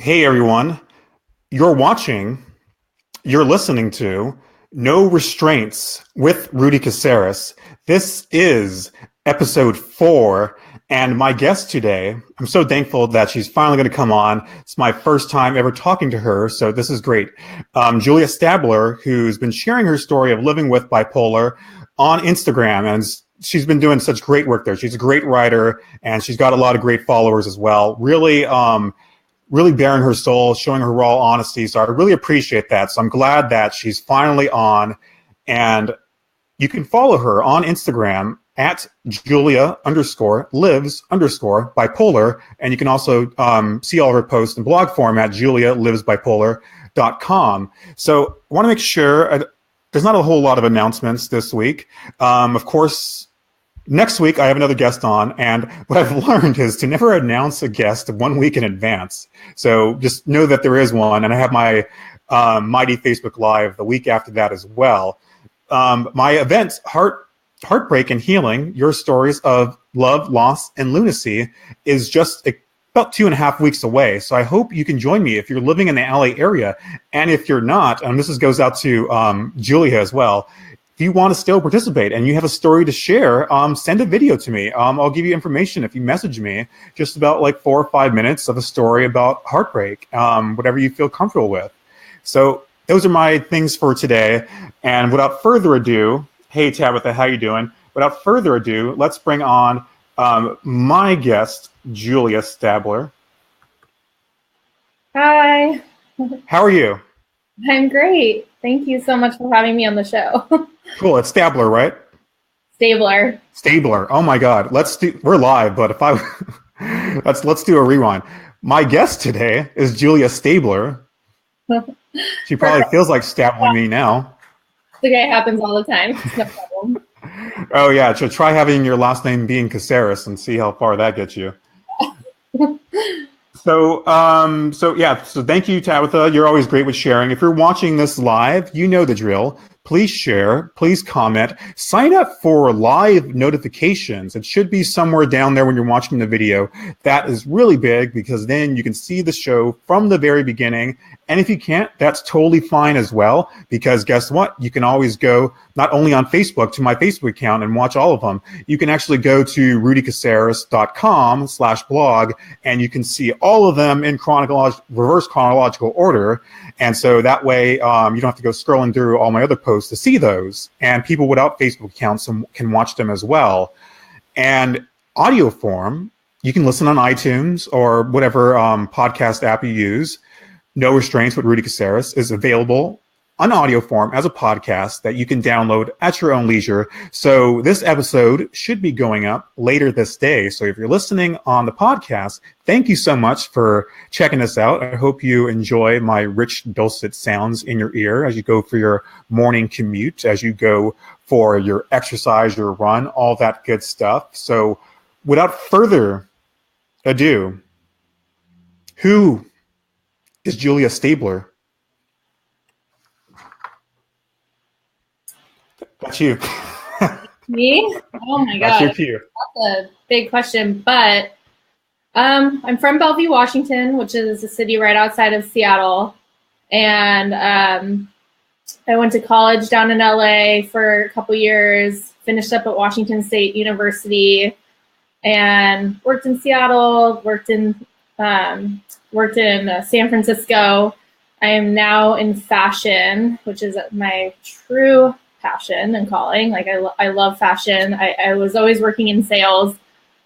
Hey everyone, you're watching, you're listening to No Restraints with Rudy Caseres. This is episode 4, and my guest today, I'm so thankful that she's finally going to come on. It's my first time ever talking to her, so this is great. Julia Stabler, who's been sharing her story of living with bipolar on Instagram, and she's been doing such great work there. She's a great writer, and she's got a lot of great followers as well. Really bearing her soul, showing her raw honesty. So I really appreciate that. So I'm glad that she's finally on. And you can follow her on Instagram at Julia_lives_bipolar. And you can also see all of her posts in blog form at julialivesbipolar.com. So I want to make sure there's not a whole lot of announcements this week. Of course, next week, I have another guest on, and what I've learned is to never announce a guest 1 week in advance. So just know that there is one, and I have my Mighty Facebook Live the week after that as well. My event, Heartbreak and Healing, Your Stories of Love, Loss, and Lunacy, is just about 2.5 weeks away. So I hope you can join me if you're living in the LA area. And if you're not, and this goes out to Julia as well, if you want to still participate and you have a story to share, send a video to me. I'll give you information if you message me, just about like 4 or 5 minutes of a story about heartbreak, whatever you feel comfortable with. So those are my things for today. And without further ado, hey, Tabitha, how you doing? Without further ado, let's bring on my guest, Julia Stabler. Hi. How are you? I'm great. Thank you so much for having me on the show. Cool. It's Stabler, right? Stabler. Stabler. Oh my God. We're live, but let's do a rewind. My guest today is Julia Stabler. She probably feels like stabling me now. It's okay. It happens all the time. It's no problem. Oh yeah. So try having your last name being Caceres and see how far that gets you. So thank you, Tabitha. You're always great with sharing. If you're watching this live, you know the drill. Please share, please comment, sign up for live notifications. It should be somewhere down there when you're watching the video. That is really big because then you can see the show from the very beginning. And if you can't, that's totally fine as well, because guess what? You can always go not only on Facebook to my Facebook account and watch all of them. You can actually go to rudycaceres.com/blog and you can see all of them in reverse chronological order. And so that way you don't have to go scrolling through all my other posts to see those. And people without Facebook accounts can watch them as well. And audio form, you can listen on iTunes or whatever podcast app you use. No Restraints with Rudy Caseres is available on audio form as a podcast that you can download at your own leisure. So this episode should be going up later this day. So if you're listening on the podcast, thank you so much for checking this out. I hope you enjoy my rich, dulcet sounds in your ear as you go for your morning commute, as you go for your exercise, your run, all that good stuff. So without further ado, who is Julia Stabler? That's you. Me? Oh my God. That's your cue. That's a big question. But I'm from Bellevue, Washington, which is a city right outside of Seattle. And I went to college down in LA for a couple years, finished up at Washington State University, and worked in Seattle, worked in San Francisco. I am now in fashion, which is my true passion and calling. Like I love fashion. I was always working in sales,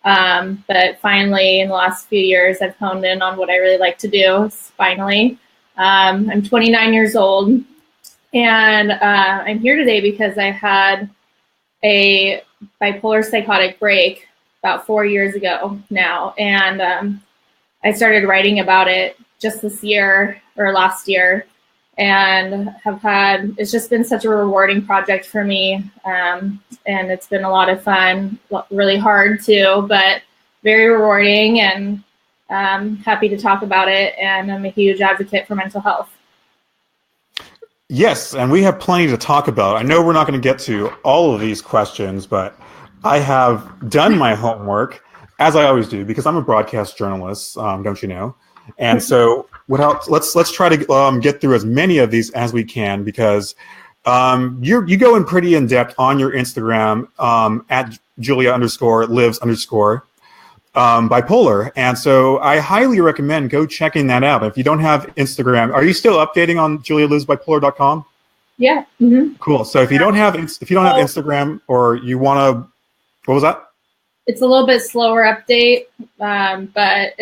but finally in the last few years I've honed in on what I really like to do. Finally, I'm 29 years old, and I'm here today because I had a bipolar psychotic break about 4 years ago now, and I started writing about it just this year or last year. And it's just been such a rewarding project for me. And it's been a lot of fun, really hard too, but very rewarding, and happy to talk about it. And I'm a huge advocate for mental health. Yes, and we have plenty to talk about. I know we're not going to get to all of these questions, but I have done my homework, as I always do, because I'm a broadcast journalist, don't you know? And so let's try to get through as many of these as we can, because you go in pretty in depth on your Instagram at Julia_lives_bipolar. And so I highly recommend go checking that out. If you don't have Instagram, are you still updating on julialivesbipolar.com? Yeah. Mm-hmm. Cool. So if you don't have Instagram, or you want to, what was that? It's a little bit slower update, but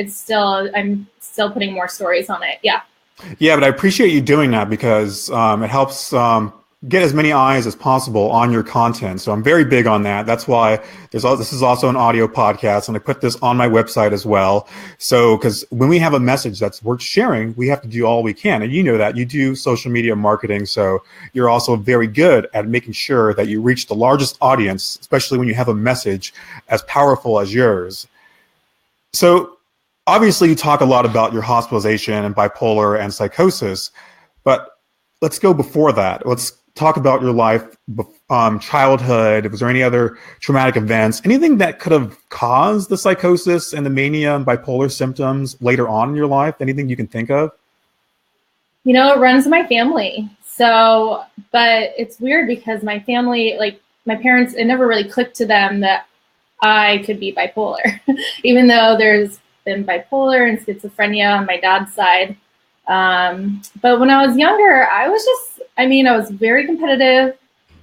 I'm still putting more stories on it. Yeah. Yeah, but I appreciate you doing that, because it helps get as many eyes as possible on your content. So I'm very big on that. That's why this is also an audio podcast, and I put this on my website as well. So, because when we have a message that's worth sharing, we have to do all we can. And you know that. You do social media marketing, so you're also very good at making sure that you reach the largest audience, especially when you have a message as powerful as yours. So obviously you talk a lot about your hospitalization and bipolar and psychosis, but let's go before that. Let's talk about your life, childhood. Was there any other traumatic events, anything that could have caused the psychosis and the mania and bipolar symptoms later on in your life? Anything you can think of? It runs in my family. So, but it's weird because my family, like my parents, it never really clicked to them that I could be bipolar, even though there's been bipolar and schizophrenia on my dad's side. But when I was younger, I was very competitive.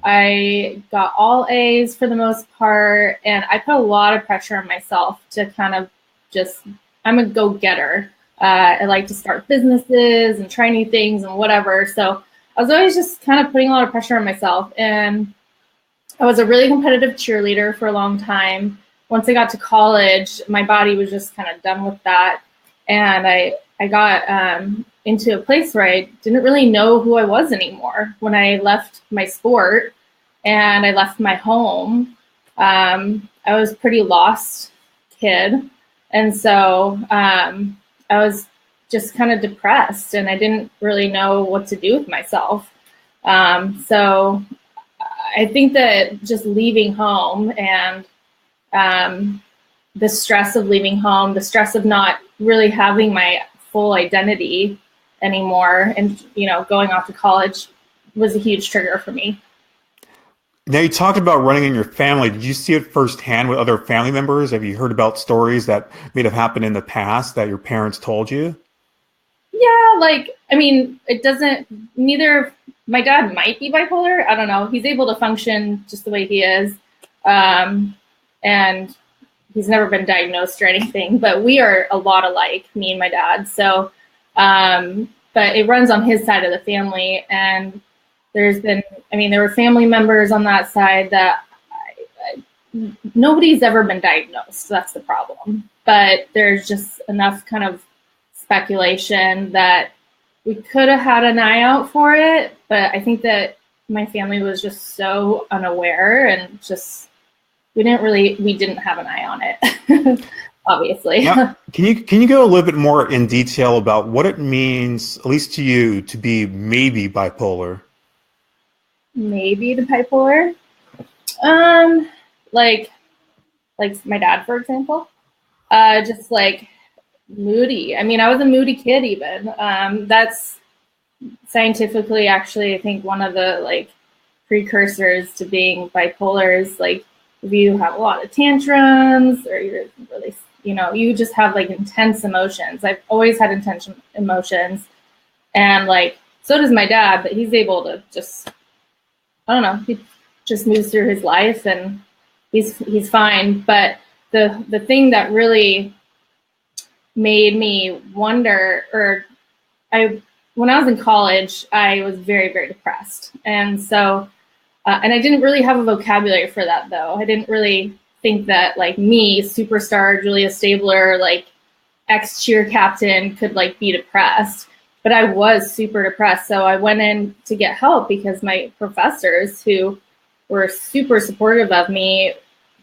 I got all A's for the most part, and I put a lot of pressure on myself to kind of I'm a go-getter. I like to start businesses and try new things and whatever. So I was always just kind of putting a lot of pressure on myself. And I was a really competitive cheerleader for a long time. Once I got to college, my body was just kind of done with that. And I got into a place where I didn't really know who I was anymore. When I left my sport and I left my home, I was a pretty lost kid. And so I was just kind of depressed, and I didn't really know what to do with myself. So I think that just leaving home and the stress of leaving home, the stress of not really having my full identity anymore, and going off to college was a huge trigger for me. Now, you talked about running in your family. Did you see it firsthand with other family members? Have you heard about stories that may have happened in the past that your parents told you? Yeah, it doesn't, my dad might be bipolar. I don't know. He's able to function just the way he is. And he's never been diagnosed or anything, but we are a lot alike, me and my dad. So, but it runs on his side of the family. And there were family members on that side that nobody's ever been diagnosed. That's the problem. But there's just enough kind of speculation that we could have had an eye out for it. But I think that my family was just so unaware, and just we didn't have an eye on it, obviously. Now, can you go a little bit more in detail about what it means, at least to you, to be maybe bipolar? Maybe the bipolar, like my dad, for example, just like moody. I was a moody kid even. That's scientifically, actually, I think one of the precursors to being bipolar is if you have a lot of tantrums, or you're really, you just have intense emotions. I've always had intense emotions, and so does my dad, but he's able to just, I don't know, he just moves through his life and he's fine. But the thing that really made me wonder, when I was in college, I was very, very depressed. And so, and I didn't really have a vocabulary for that, though. I didn't really think that me, superstar Julia Stabler, ex-cheer captain, could be depressed. But I was super depressed. So I went in to get help because my professors, who were super supportive of me,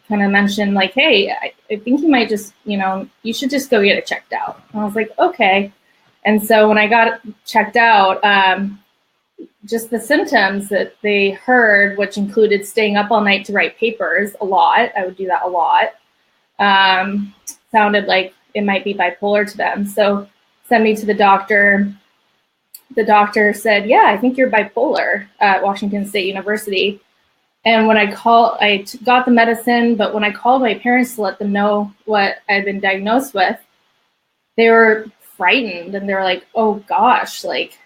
kind of mentioned hey, I think you might just, you should just go get it checked out. And I was like, okay. And so when I got checked out, just the symptoms that they heard, which included staying up all night to write papers a lot, I would do that a lot, sounded like it might be bipolar to them. So sent me to the doctor. The doctor said, yeah, I think you're bipolar at Washington State University. And when I got the medicine, but when I called my parents to let them know what I'd been diagnosed with, they were frightened and they were like, oh gosh, like,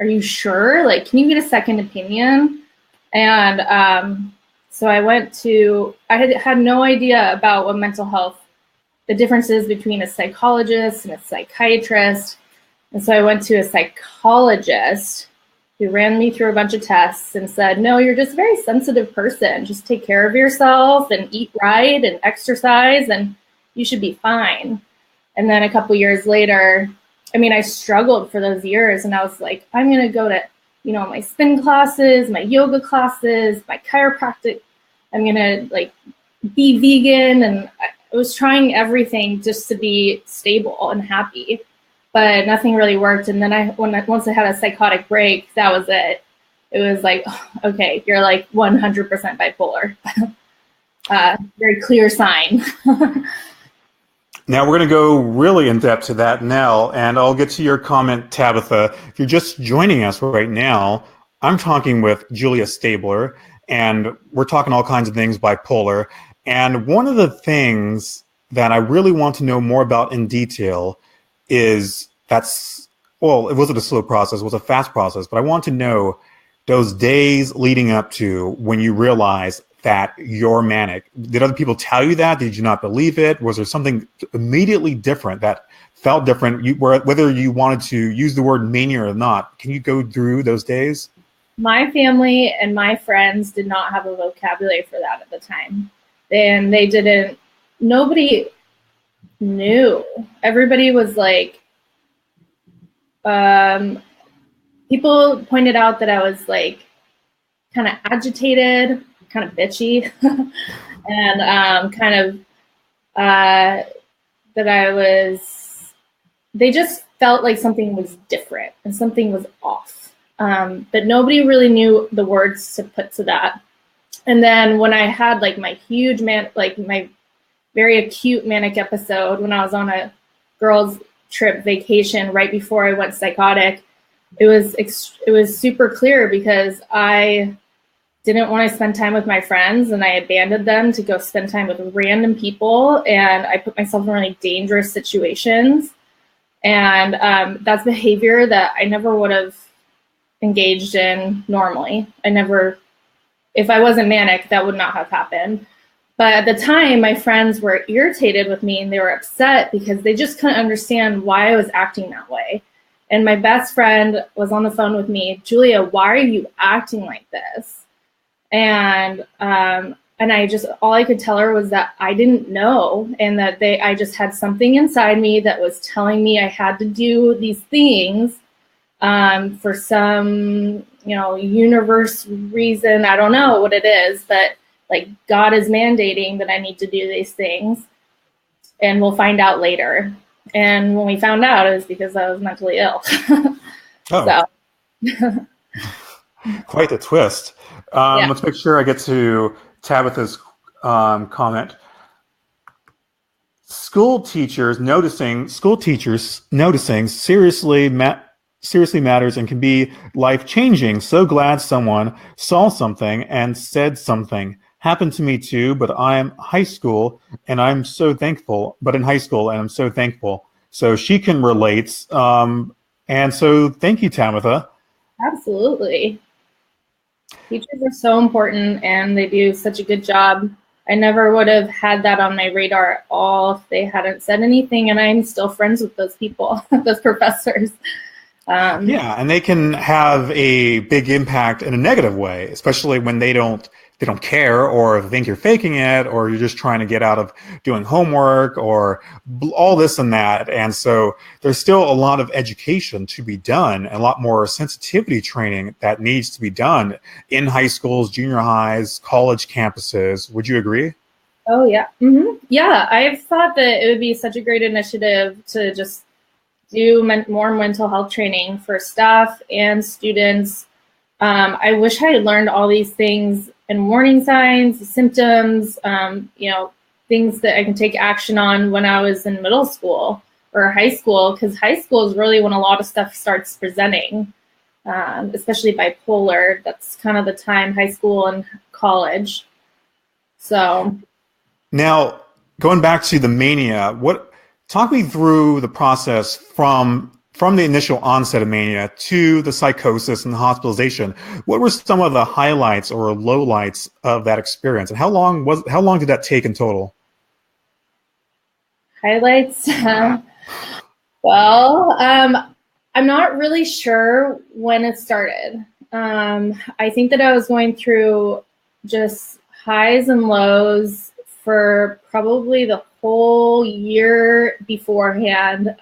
are you sure? Like, can you get a second opinion? And so I had no idea about what mental health, the differences between a psychologist and a psychiatrist. And so I went to a psychologist who ran me through a bunch of tests and said, no, you're just a very sensitive person. Just take care of yourself and eat right and exercise and you should be fine. And then a couple years later, I struggled for those years and I was like, I'm going to go to, my spin classes, my yoga classes, my chiropractic. I'm going to like be vegan. And I was trying everything just to be stable and happy, but nothing really worked. And then once I had a psychotic break, that was it. It was like, okay, you're like 100% bipolar. Very clear sign. Now we're going to go really in depth to that now, and I'll get to your comment, Tabitha. If you're just joining us right now, I'm talking with Julia Stabler, and we're talking all kinds of things bipolar. And one of the things that I really want to know more about in detail is it wasn't a slow process, it was a fast process, but I want to know those days leading up to when you realize that you're manic. Did other people tell you that? Did you not believe it? Was there something immediately different that felt different, whether you wanted to use the word mania or not? Can you go through those days? My family and my friends did not have a vocabulary for that at the time. And nobody knew. Everybody was like, people pointed out that I was like kind of agitated, kind of bitchy, and they just felt like something was different and something was off. But nobody really knew the words to put to that. And then when I had like my my very acute manic episode, when I was on a girls' trip vacation right before I went psychotic, it was super clear because I didn't want to spend time with my friends and I abandoned them to go spend time with random people, and I put myself in really dangerous situations. And that's behavior that I never would have engaged in normally. If I wasn't manic, that would not have happened. But at the time, my friends were irritated with me and they were upset because they just couldn't understand why I was acting that way. And my best friend was on the phone with me, Julia, why are you acting like this? And all I could tell her was that I didn't know, and that I just had something inside me that was telling me I had to do these things for some, universe reason. I don't know what it is, but like God is mandating that I need to do these things, and we'll find out later. And when we found out, it was because I was mentally ill. Oh. So. Quite a twist. Let's make sure I get to Tabitha's comment. School teachers noticing seriously matters and can be life-changing. So glad someone saw something and said something. Happened to me too, but I'm high school and I'm so thankful. So she can relate. And so thank you, Tabitha. Absolutely. Teachers are so important and they do such a good job. I never would have had that on my radar at all if they hadn't said anything, and I'm still friends with those people, those professors. And they can have a big impact in a negative way, especially when they don't care, or think you're faking it, or you're just trying to get out of doing homework, or all this and that. And so there's still a lot of education to be done, and a lot more sensitivity training that needs to be done in high schools, junior highs, college campuses. Would you agree? Oh, yeah. Mm-hmm. Yeah, I've thought that it would be such a great initiative to just do more mental health training for staff and students. I wish I had learned all these things and warning signs, symptoms, things that I can take action on when I was in middle school. or high school, because high school is really when a lot of stuff starts presenting, especially bipolar. That's kind of the time, high school and college. So Now, going back to the mania, talk me through the process from the initial onset of mania to the psychosis and the hospitalization. What were some of the highlights or lowlights of that experience, and how long did that take in total? highlights. Well, I'm not really sure when it started. I think that I was going through just highs and lows for probably the whole year beforehand.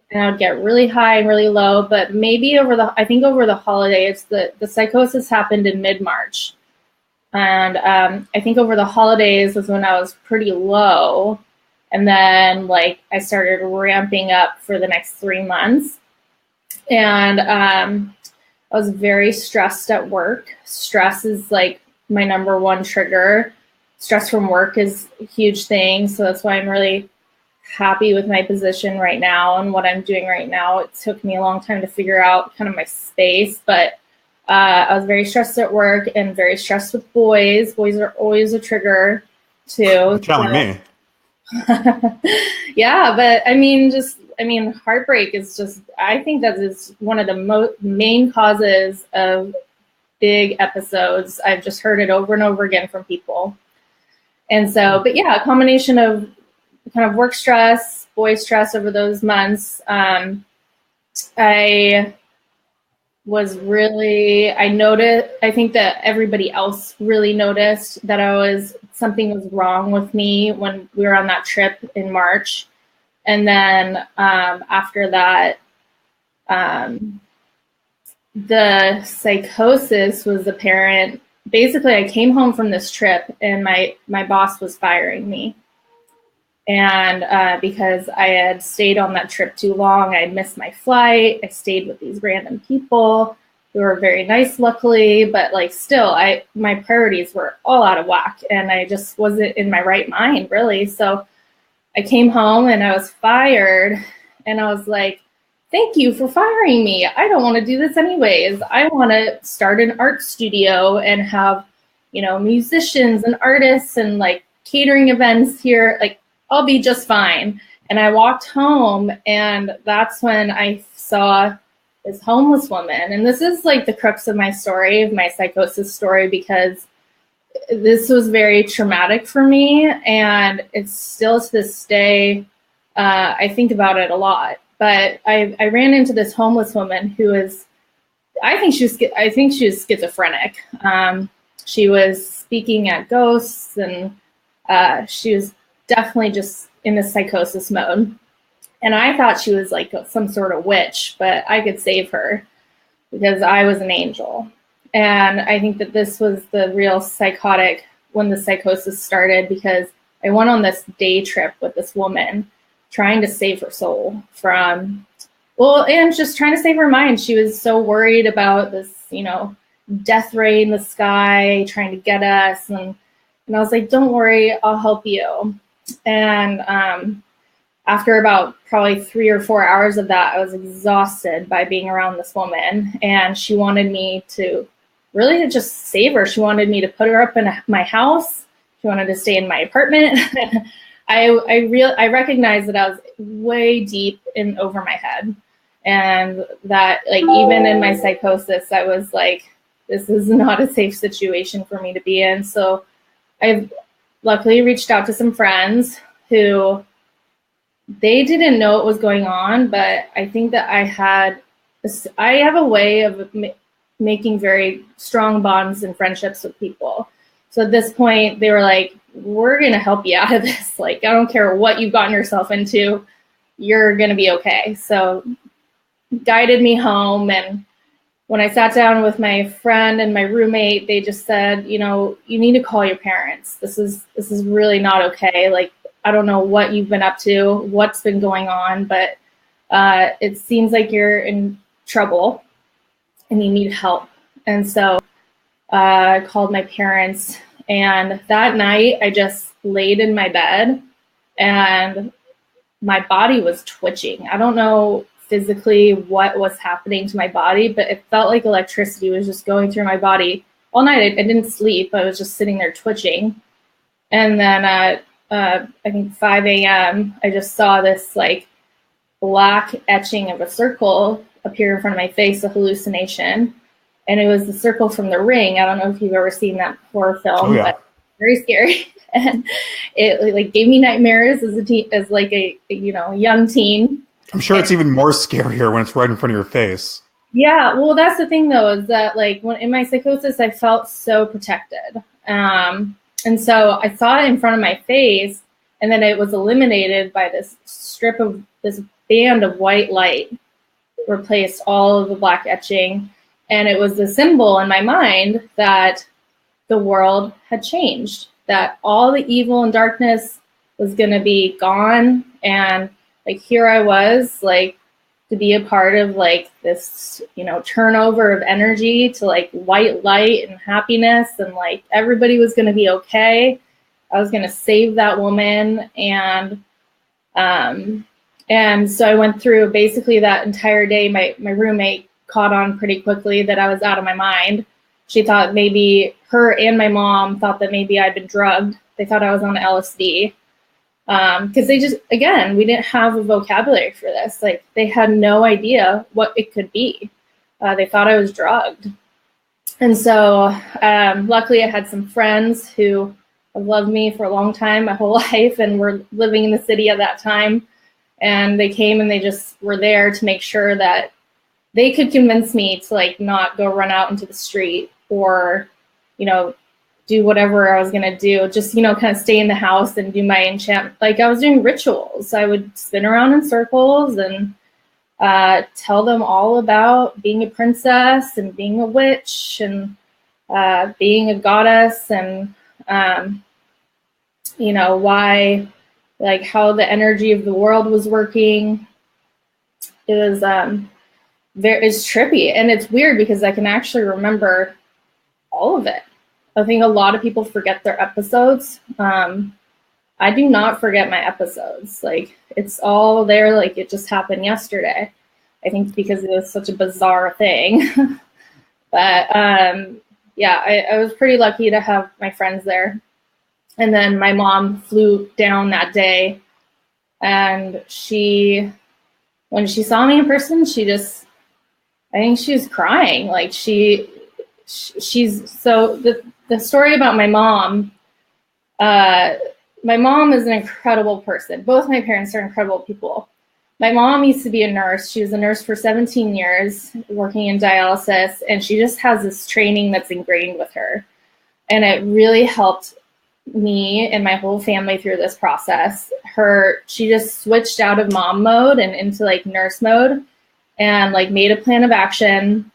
And I would get really high and really low, but maybe over the holidays, the psychosis happened in mid-March. And I think over the holidays was when I was pretty low. And then like I started ramping up for the next 3 months. And I was very stressed at work. Stress is like my number one trigger. Stress from work is a huge thing. So that's why I'm really happy with my position right now and what I'm doing right now. It took me a long time to figure out kind of my space, but I was very stressed at work and very stressed with boys. Boys are always a trigger too. You're telling me. Yeah, but I mean, heartbreak is just, I think that is one of the main causes of big episodes. I've just heard it over and over again from people. And so, but yeah, a combination of kind of work stress, boy stress over those months. I think that everybody else really noticed that something was wrong with me when we were on that trip in March. And then after that, the psychosis was apparent. Basically, I came home from this trip and my boss was firing me. And because I had stayed on that trip too long, I missed my flight. I stayed with these random people who were very nice, luckily, but like still, my priorities were all out of whack, and I just wasn't in my right mind, really. So I came home and I was fired, and I was like, "Thank you for firing me. I don't want to do this anyways. I want to start an art studio and have, musicians and artists and like catering events here. Like, I'll be just fine." And I walked home, and that's when I saw this homeless woman. And this is like the crux of my story, of my psychosis story, because this was very traumatic for me. And it's still to this day, I think about it a lot. But I ran into this homeless woman who is, I think she was schizophrenic. She was speaking at ghosts, and she was definitely just in the psychosis mode. And I thought she was like some sort of witch, but I could save her because I was an angel. And I think that this was the real psychotic when the psychosis started, because I went on this day trip with this woman trying to save her soul from, and just trying to save her mind. She was so worried about this, death ray in the sky trying to get us. And I was like, "Don't worry, I'll help you." And after about probably 3 or 4 hours of that, I was exhausted by being around this woman. And she wanted me to really just save her. She wanted me to put her up in my house. She wanted to stay in my apartment. I recognized that I was way deep in over my head. And that like, even in my psychosis, I was like, this is not a safe situation for me to be in. So I've luckily reached out to some friends who, they didn't know what was going on, but I think that I have a way of making very strong bonds and friendships with people. So at this point, they were like, "We're going to help you out of this. Like, I don't care what you've gotten yourself into, you're going to be okay." So guided me home. And when I sat down with my friend and my roommate, they just said, "You need to call your parents. This is really not okay. Like, I don't know what you've been up to, what's been going on, but it seems like you're in trouble and you need help." And so I called my parents, and that night I just laid in my bed and my body was twitching. I don't know physically what was happening to my body, but it felt like electricity was just going through my body all night. I didn't sleep. I was just sitting there twitching. And then at I think 5 a.m., I just saw this like black etching of a circle appear in front of my face, a hallucination. And it was the circle from The Ring. I don't know if you've ever seen that horror film, but very scary. And it like gave me nightmares as as like a young teen. I'm sure it's even more scarier when it's right in front of your face. Yeah, well, that's the thing though, is that like when in my psychosis, I felt so protected. And so I saw it in front of my face, and then it was eliminated by this band of white light, replaced all of the black etching. And it was the symbol in my mind that the world had changed, that all the evil and darkness was going to be gone. And like, here I was, like, to be a part of like this, turnover of energy to like white light and happiness, and like everybody was going to be okay. I was going to save that woman. And so I went through basically that entire day. My roommate caught on pretty quickly that I was out of my mind. She thought maybe her and my mom thought that maybe I'd been drugged. They thought I was on LSD. Because they just, again, we didn't have a vocabulary for this. Like, they had no idea what it could be. They thought I was drugged. And so luckily I had some friends who have loved me for a long time, my whole life, and were living in the city at that time. And they came and they just were there to make sure that they could convince me to like not go run out into the street or, do whatever I was going to do, just, kind of stay in the house and do my enchant. Like, I was doing rituals. I would spin around in circles and tell them all about being a princess and being a witch and being a goddess and, why, like, how the energy of the world was working. It was it's trippy, and it's weird because I can actually remember all of it. I think a lot of people forget their episodes. I do not forget my episodes. Like, it's all there. Like, it just happened yesterday. I think because it was such a bizarre thing. But I was pretty lucky to have my friends there. And then my mom flew down that day, and when she saw me in person, I think she was crying. Like, she's so the story about my mom is an incredible person. Both my parents are incredible people. My mom used to be a nurse. She was a nurse for 17 years working in dialysis, and she just has this training that's ingrained with her. And it really helped me and my whole family through this process. She just switched out of mom mode and into like nurse mode and like made a plan of action.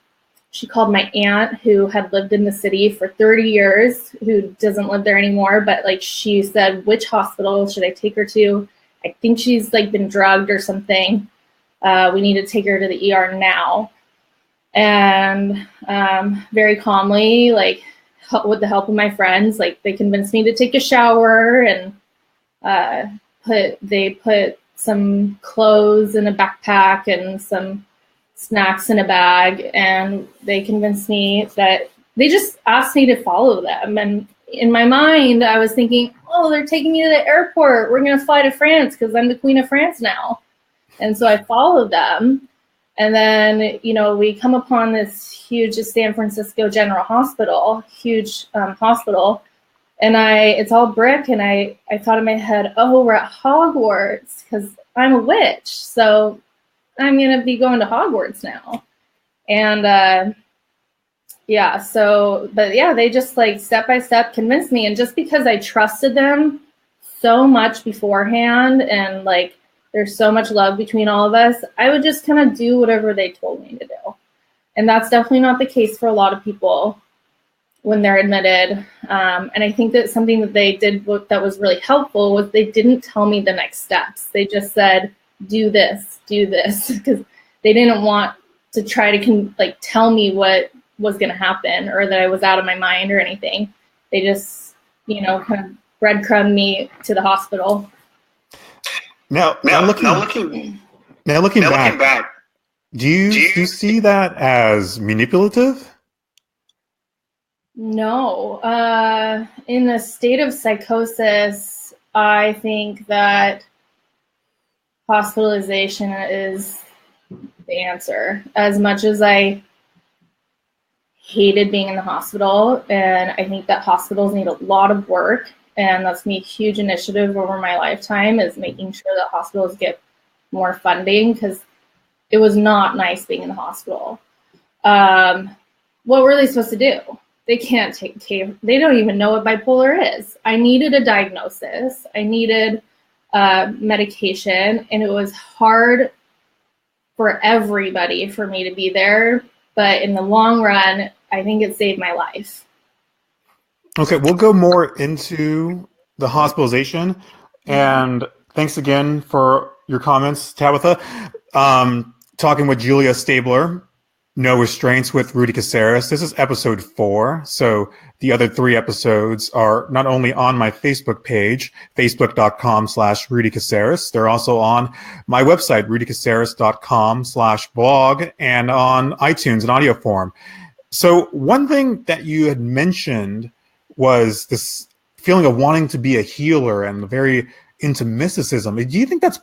She called my aunt, who had lived in the city for 30 years, who doesn't live there anymore. But like, she said, which hospital should I take her to? I think she's like been drugged or something. We need to take her to the ER now. And very calmly, like with the help of my friends, like they convinced me to take a shower, and they put some clothes in a backpack and some snacks in a bag, and they convinced me that they just asked me to follow them. And in my mind, I was thinking, oh, they're taking me to the airport. We're going to fly to France because I'm the Queen of France now. And so I followed them. And then, we come upon this huge San Francisco General Hospital, huge hospital. And it's all brick. And I thought in my head, oh, we're at Hogwarts because I'm a witch. So I'm going to be going to Hogwarts now. And they just like step by step convinced me. And just because I trusted them so much beforehand, and like there's so much love between all of us, I would just kind of do whatever they told me to do. And that's definitely not the case for a lot of people when they're admitted. And I think that something that they did that was really helpful was they didn't tell me the next steps. They just said, do this, because they didn't want to try to tell me what was going to happen or that I was out of my mind or anything. They just, kind of breadcrumbed me to the hospital. Now, now Now, looking now looking, now looking now back, looking back, do you see that as manipulative? No. In a state of psychosis, I think that hospitalization is the answer. As much as I hated being in the hospital, and I think that hospitals need a lot of work, and that's me a huge initiative over my lifetime is making sure that hospitals get more funding, because it was not nice being in the hospital. What were they supposed to do? They can't take care. They don't even know what bipolar is. I needed a diagnosis. I needed medication, and it was hard for everybody for me to be there. But in the long run, I think it saved my life. Okay, we'll go more into the hospitalization. And thanks again for your comments, Tabitha. Talking with Julia Stabler, No Restraints with Rudy Caseres. This is episode 4. So the other 3 episodes are not only on my Facebook page, facebook.com/Rudy Caseres. They're also on my website, rudycaseres.com/blog, and on iTunes in audio form. So one thing that you had mentioned was this feeling of wanting to be a healer and very into mysticism. Do you think has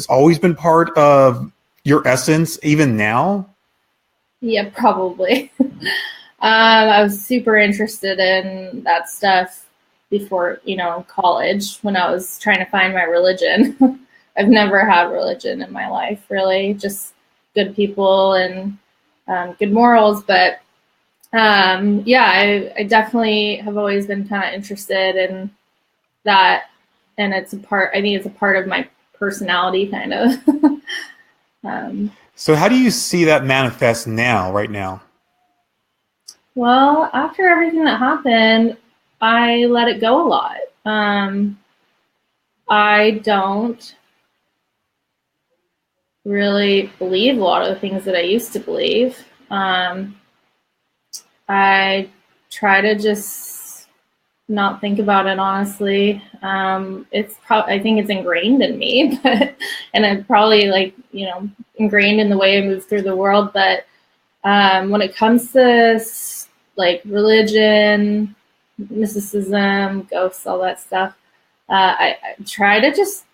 always been part of your essence, even now? Yeah, probably. I was super interested in that stuff before, college, when I was trying to find my religion. I've never had religion in my life, really, just good people and good morals. But I definitely have always been kind of interested in that. And I think it's a part of my personality, kind of. So how do you see that manifest right now? Well, after everything that happened, I let it go a lot. I don't really believe a lot of the things that I used to believe. I try to just not think about it, honestly. I think it's ingrained in me, and it's probably ingrained in the way I move through the world. But when it comes to religion, mysticism, ghosts, all that stuff, I try to just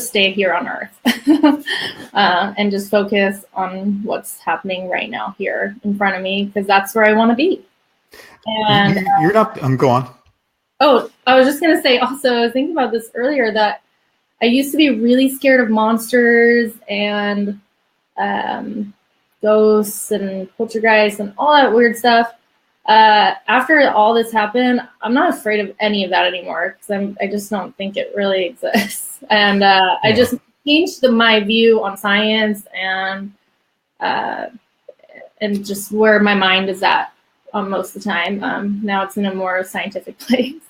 stay here on Earth and just focus on what's happening right now here in front of me, because that's where I want to be. And you're not. Go on. Oh, I was just gonna say. Also, I was thinking about this earlier, that I used to be really scared of monsters and ghosts and poltergeists and all that weird stuff. After all this happened, I'm not afraid of any of that anymore, because I just don't think it really exists. And I just changed my view on science and just where my mind is at most of the time. Now it's in a more scientific place.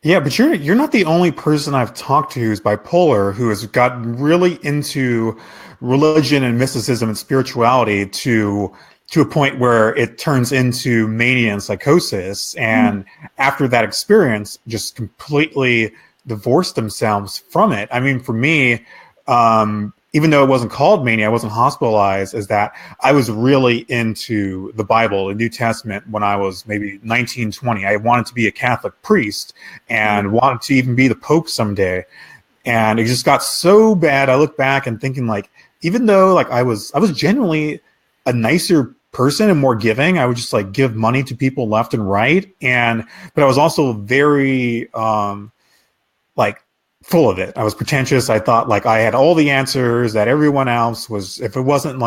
Yeah, but you're not the only person I've talked to who's bipolar who has gotten really into religion and mysticism and spirituality to a point where it turns into mania and psychosis. And after that experience, just completely divorced themselves from it. I mean, for me, even though it wasn't called mania, I wasn't hospitalized, is that I was really into the Bible, the New Testament, when I was maybe 19, 20. I wanted to be a Catholic priest and wanted to even be the Pope someday. And it just got so bad. I look back and thinking, even though I was genuinely a nicer person and more giving, I would just give money to people left and right. But I was also very full of it. I was pretentious. I thought I had all the answers, that everyone else was, if it wasn't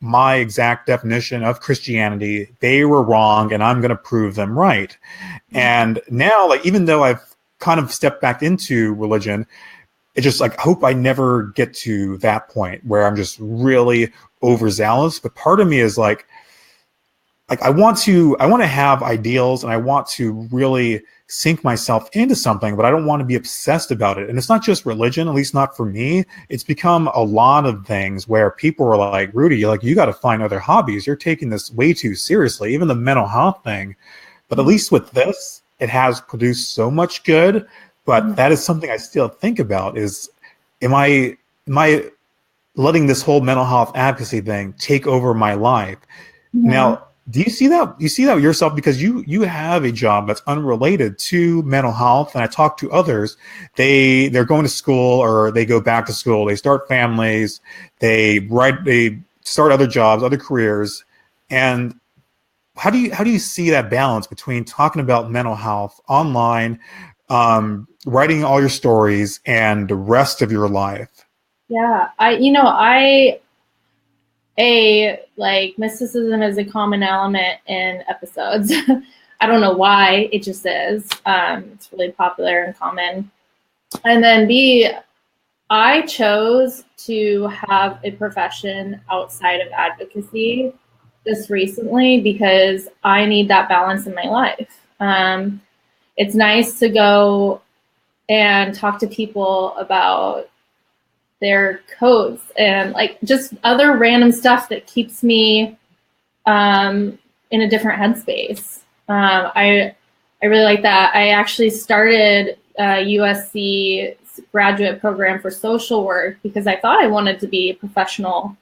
my exact definition of Christianity, they were wrong and I'm going to prove them right. And now, even though I've kind of stepped back into religion, it just I hope I never get to that point where I'm just really overzealous. But part of me is I want to have ideals and I want to really sink myself into something, but I don't want to be obsessed about it. And it's not just religion, at least not for me. It's become a lot of things where people are like, Rudy, you got to find other hobbies. You're taking this way too seriously, even the mental health thing. But at least with this, it has produced so much good. But that is something I still think about is, am I letting this whole mental health advocacy thing take over my life? Now, do you see that? You see that yourself, because you have a job that's unrelated to mental health, and I talk to others. They're going to school, or they go back to school. They start families. They start other jobs, other careers. And how do you see that balance between talking about mental health online, writing all your stories, and the rest of your life? Yeah, like mysticism is a common element in episodes. I don't know why, it just is. It's really popular and common. And then B, I chose to have a profession outside of advocacy just recently because I need that balance in my life. It's nice to go and talk to people about their codes and like just other random stuff that keeps me in a different headspace. I really like that. I actually started USC graduate program for social work because I thought I wanted to be a professional,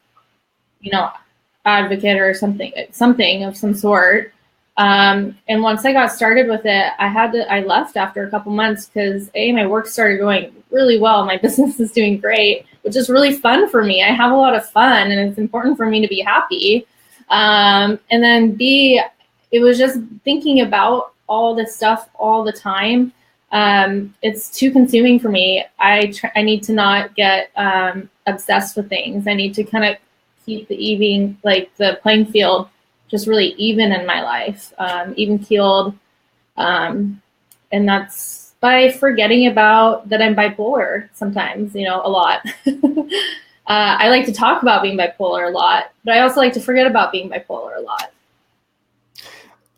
advocate or something of some sort. And once I got started with it, I left after a couple months because my work started going really well. My business is doing great, which is really fun for me. I have a lot of fun and it's important for me to be happy. And then B, it was just thinking about all this stuff all the time. It's too consuming for me. I need to not get obsessed with things. I need to kind of keep the playing field just really even in my life, even keeled. And that's by forgetting about that I'm bipolar sometimes, a lot. I like to talk about being bipolar a lot, but I also like to forget about being bipolar a lot.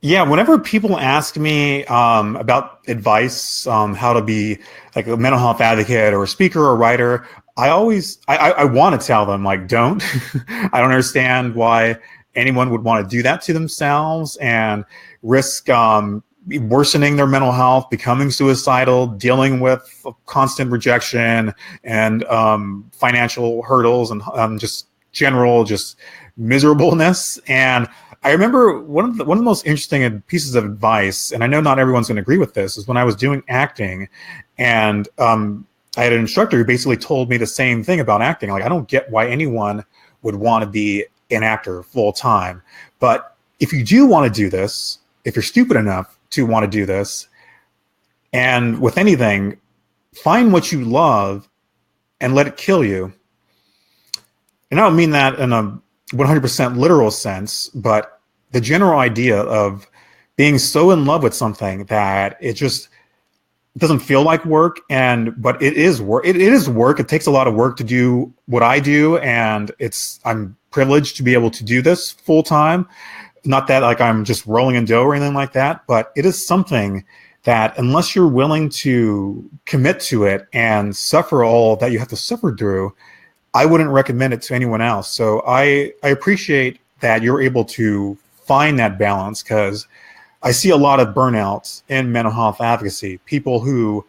Yeah, whenever people ask me about advice, how to be like a mental health advocate or a speaker or a writer, I want to tell them, like, don't. I don't understand why anyone would want to do that to themselves and risk worsening their mental health, becoming suicidal, dealing with constant rejection and financial hurdles and just general miserableness. And I remember one of the most interesting pieces of advice, and I know not everyone's going to agree with this, is when I was doing acting, and I had an instructor who basically told me the same thing about acting. Like, I don't get why anyone would want to be an actor full time, but if you do want to do this, if you're stupid enough to want to do this, and with anything, find what you love and let it kill you. And I don't mean that in a 100% literal sense, but the general idea of being so in love with something that it just doesn't feel like work, but it is work. It is work. It takes a lot of work to do what I do, and I'm privileged to be able to do this full time. Not that like I'm just rolling in dough or anything like that, but it is something that unless you're willing to commit to it and suffer all that you have to suffer through, I wouldn't recommend it to anyone else. So I appreciate that you're able to find that balance, because I see a lot of burnout in mental health advocacy. People who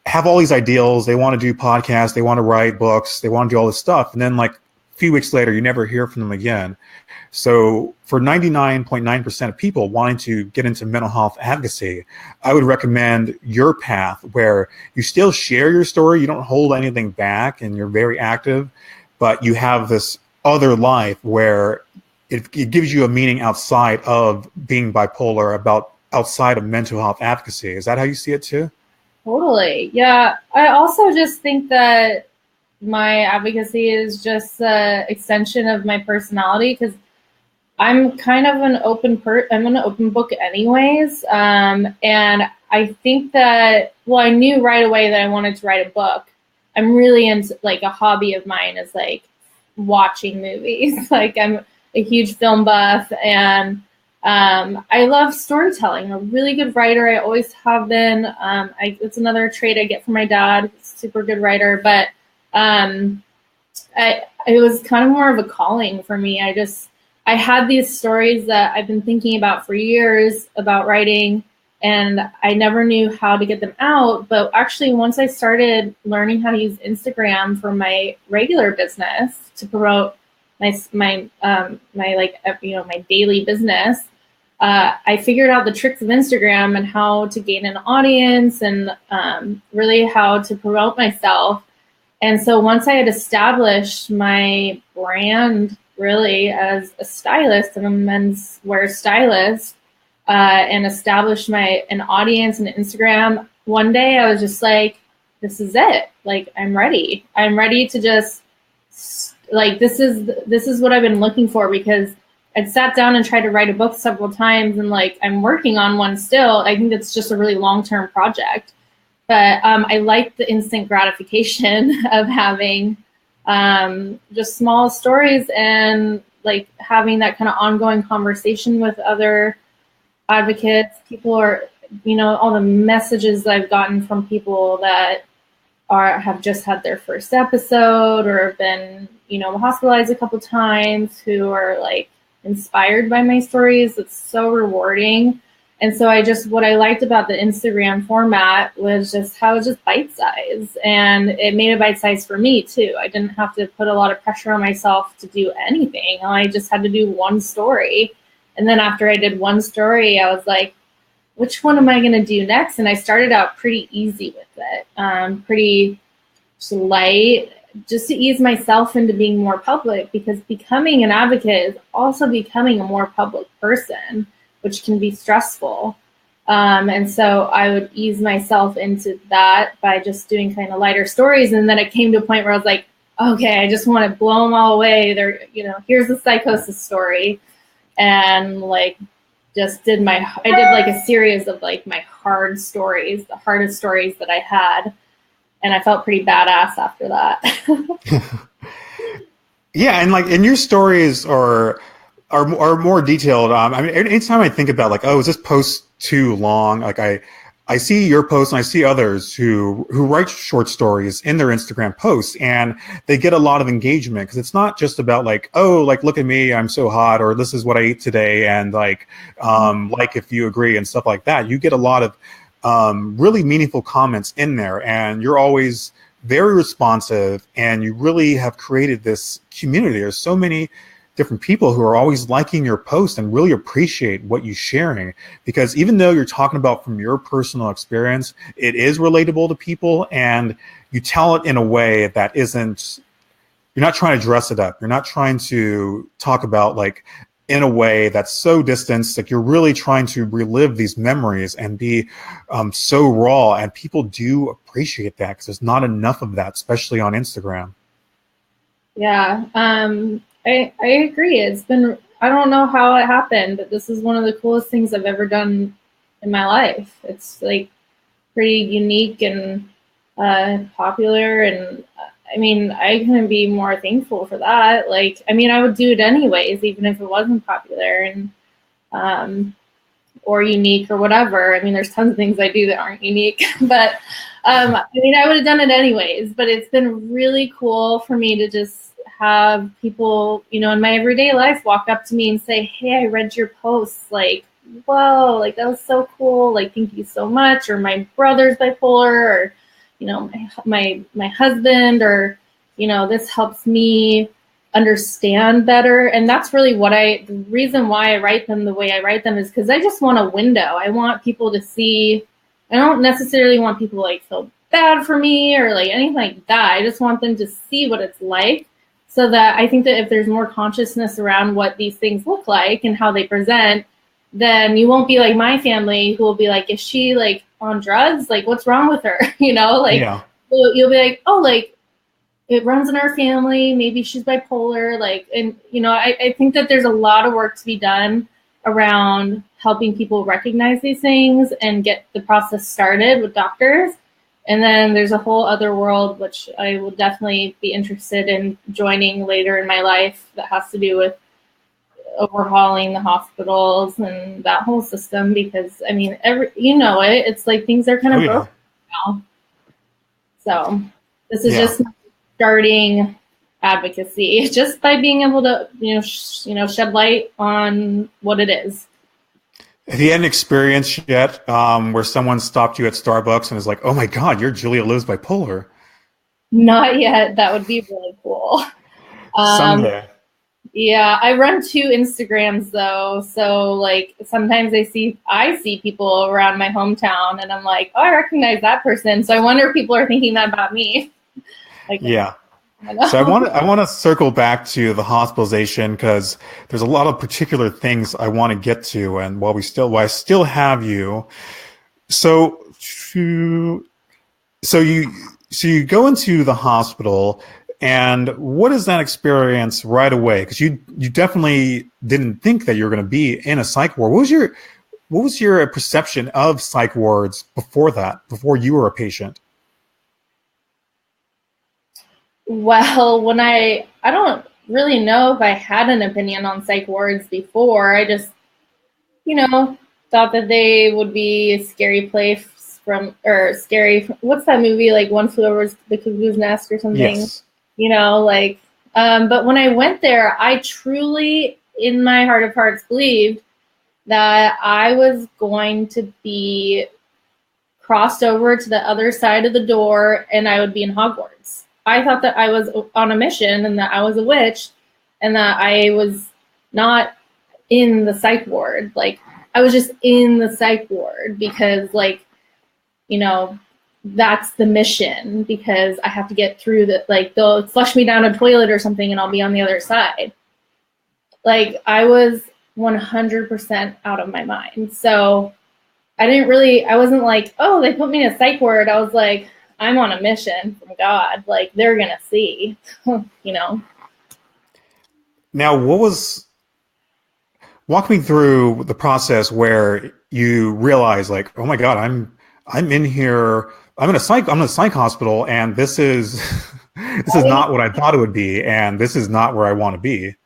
have all these ideals, they want to do podcasts, they want to write books, they want to do all this stuff. And then like a few weeks later, you never hear from them again. So for 99.9% of people wanting to get into mental health advocacy, I would recommend your path where you still share your story, you don't hold anything back, and you're very active, but you have this other life where it gives you a meaning outside of being bipolar, outside of mental health advocacy. Is that how you see it too? Totally. Yeah. I also just think that my advocacy is just an extension of my personality, because I'm kind of an I'm an open book anyways. And I think that, I knew right away that I wanted to write a book. I'm really into, like, a hobby of mine is like watching movies. Like, I'm a huge film buff, and I love storytelling. I'm a really good writer. I always have been. It's another trait I get from my dad. He's a super good writer, but it was kind of more of a calling for me. I had these stories that I've been thinking about for years about writing, and I never knew how to get them out. But actually, once I started learning how to use Instagram for my regular business to promote my daily business, I figured out the tricks of Instagram and how to gain an audience and really how to promote myself. And so once I had established my brand really as a stylist and a menswear stylist, and established an audience and Instagram, one day I was just like, this is it. Like, I'm ready. I'm ready to just like, this is what I've been looking for, because I'd sat down and tried to write a book several times, and like, I'm working on one still. I think it's just a really long-term project. But I like the instant gratification of having just small stories and like having that kind of ongoing conversation with other advocates. People are, all the messages I've gotten from people that have just had their first episode or have been, hospitalized a couple times, who are like inspired by my stories. It's so rewarding. And so what I liked about the Instagram format was just how it's just bite size, and it made it bite size for me too. I didn't have to put a lot of pressure on myself to do anything. I just had to do one story. And then after I did one story, I was like, which one am I going to do next? And I started out pretty easy with it, pretty light, just to ease myself into being more public, because becoming an advocate is also becoming a more public person, which can be stressful. And so I would ease myself into that by just doing kind of lighter stories. And then it came to a point where I was like, okay, I just want to blow them all away. Here's the psychosis story. And like, I did like a series of like my hard stories, the hardest stories that I had. And I felt pretty badass after that. Yeah. And your stories are more detailed. I mean, anytime I think about like, oh, is this post too long? Like I see your posts and I see others who write short stories in their Instagram posts, and they get a lot of engagement, because it's not just about like, oh, like, look at me, I'm so hot, or this is what I ate today, and like if you agree and stuff like that. You get a lot of really meaningful comments in there, and you're always very responsive, and you really have created this community. There's so many different people who are always liking your post and really appreciate what you're sharing, because even though you're talking about from your personal experience, it is relatable to people, and you tell it in a way that isn't, you're not trying to dress it up. You're not trying to talk about like in a way that's so distanced. Like, you're really trying to relive these memories and be so raw, and people do appreciate that, because there's not enough of that, especially on Instagram. Yeah. I agree. I don't know how it happened, but this is one of the coolest things I've ever done in my life. It's like pretty unique and popular. And I mean, I couldn't be more thankful for that. Like, I mean, I would do it anyways, even if it wasn't popular and or unique or whatever. I mean, there's tons of things I do that aren't unique, but I mean, I would have done it anyways. But it's been really cool for me to just have people, in my everyday life walk up to me and say, hey, I read your posts. Like, whoa, like, that was so cool. Like, thank you so much. Or my brother's bipolar, or, my husband, or, this helps me understand better. And that's really the reason why I write them the way I write them, is because I just want a window. I want people to see. I don't necessarily want people to like feel bad for me or like anything like that. I just want them to see what it's like. So that I think that if there's more consciousness around what these things look like and how they present, then you won't be like my family, who will be like, is she like on drugs? Like, what's wrong with her? Yeah. You'll be like, oh, like, it runs in our family. Maybe she's bipolar. Like, and, I think that there's a lot of work to be done around helping people recognize these things and get the process started with doctors. And then there's a whole other world, which I will definitely be interested in joining later in my life, that has to do with overhauling the hospitals and that whole system. Because, I mean, it's like things are kind of broken now. So this is just starting advocacy, just by being able to, shed light on what it is. Have you had an experience yet where someone stopped you at Starbucks and is like, "Oh my God, you're Julia Lives Bipolar"? Not yet. That would be really cool. Um, Someday. yeah, I run two Instagrams though, so like sometimes I see people around my hometown, and I'm like, oh, I recognize that person. So I wonder if people are thinking that about me. Like, Yeah. I So know. I want to circle back to the hospitalization because there's a lot of particular things I want to get to, and while I still have you, so to, so you go into the hospital, and what is that experience right away? Because you definitely didn't think that you were going to be in a psych ward. What was your perception of psych wards before that? Before you were a patient? Well, I don't really know if I had an opinion on psych wards before. I just, you know, thought that they would be a scary place or scary. What's that movie? Like One Flew Over the Cuckoo's Nest or something. Yes. Like, but when I went there, I truly, in my heart of hearts, believed that I was going to be crossed over to the other side of the door and I would be in Hogwarts. I thought that I was on a mission and that I was a witch and that I was not in the psych ward. Like, I was just in the psych ward because, like, you know, that's the mission because I have to get through they'll flush me down a toilet or something and I'll be on the other side. Like, I was 100% out of my mind. So I wasn't like, oh, they put me in a psych ward. I was like, I'm on a mission from God. Like, they're going to see, you know? Now, walk me through the process where you realize, like, oh my God, I'm in here. I'm in a psych hospital, and this is this is not what I thought it would be, and this is not where I want to be.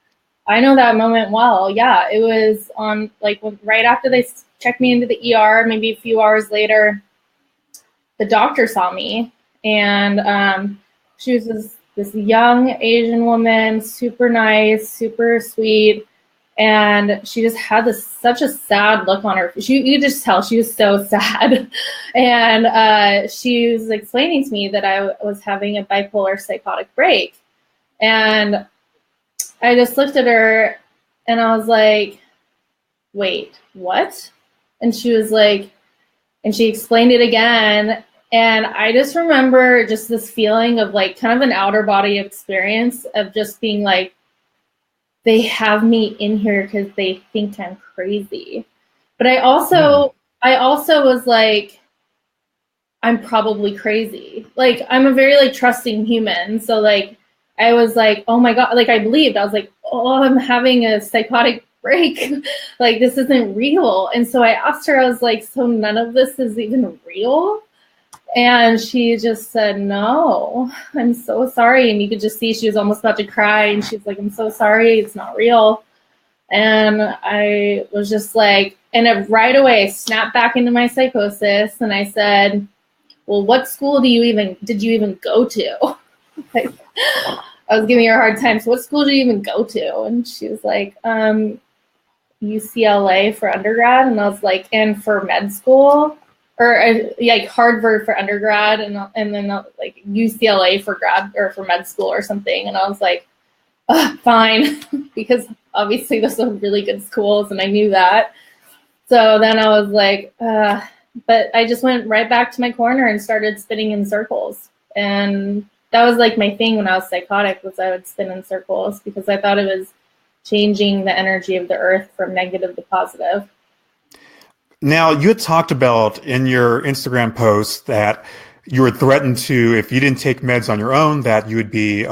I know that moment well. Yeah, it was on right after they checked me into the ER, maybe a few hours later, the doctor saw me, and she was this young Asian woman, super nice, super sweet, and she just had such a sad look on her. You could just tell she was so sad, and she was explaining to me that I was having a bipolar psychotic break, and I just looked at her, and I was like, "Wait, what?" And she was like, and she explained it again. And I just remember just this feeling of like kind of an outer body experience of just being like, they have me in here because they think I'm crazy. But I also was like, I'm probably crazy. Like, I'm a very like trusting human. So like, I was like, oh my God, like I believed. I was like, oh, I'm having a psychotic break. Like, this isn't real. And so I asked her, I was like, so none of this is even real? And she just said, no, I'm so sorry. And you could just see she was almost about to cry. And she's like, I'm so sorry. It's not real. And I was just like, and it, right away, I snapped back into my psychosis. And I said, well, what school did you even go to? Like, I was giving her a hard time. So what school did you even go to? And she was like, UCLA for undergrad. And I was like, and for med school? Or like Harvard for undergrad, and then like UCLA for grad or for med school or something. And I was like, fine, because obviously those are really good schools, and I knew that. So then I was like, but I just went right back to my corner and started spinning in circles. And that was like my thing when I was psychotic, was I would spin in circles because I thought it was changing the energy of the earth from negative to positive. Now, you had talked about in your Instagram post that you were threatened to, if you didn't take meds on your own, that you would be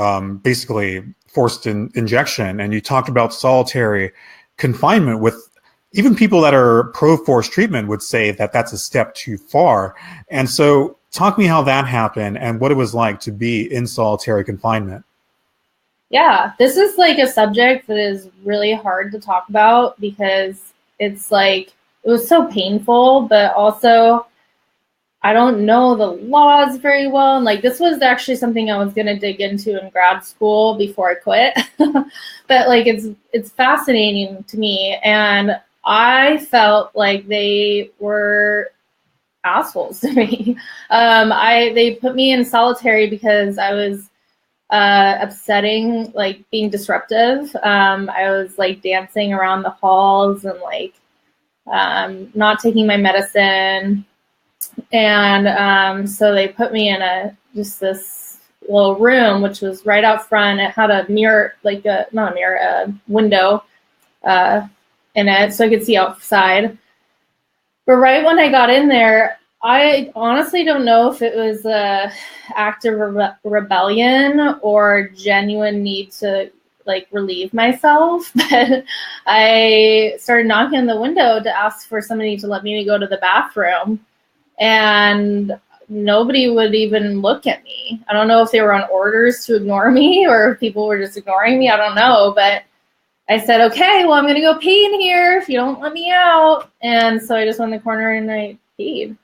basically forced injection. And you talked about solitary confinement with even people that are pro forced treatment would say that that's a step too far. And so talk me how that happened and what it was like to be in solitary confinement. Yeah, this is like a subject that is really hard to talk about because it's like, it was so painful, but also I don't know the laws very well. And like, this was actually something I was going to dig into in grad school before I quit. But like, it's fascinating to me. And I felt like they were assholes to me. They put me in solitary because I was upsetting, like being disruptive. I was like dancing around the halls and like not taking my medicine. And so they put me in this little room, which was right out front. It had a mirror, not a mirror, a window in it, so I could see outside. But right when I got in there, I honestly don't know if it was a act of rebellion or genuine need to like relieve myself. But I started knocking on the window to ask for somebody to let me go to the bathroom, and nobody would even look at me. I don't know if they were on orders to ignore me or if people were just ignoring me. I don't know, but I said, okay, well, I'm going to go pee in here if you don't let me out. And so I just went in the corner and I peed.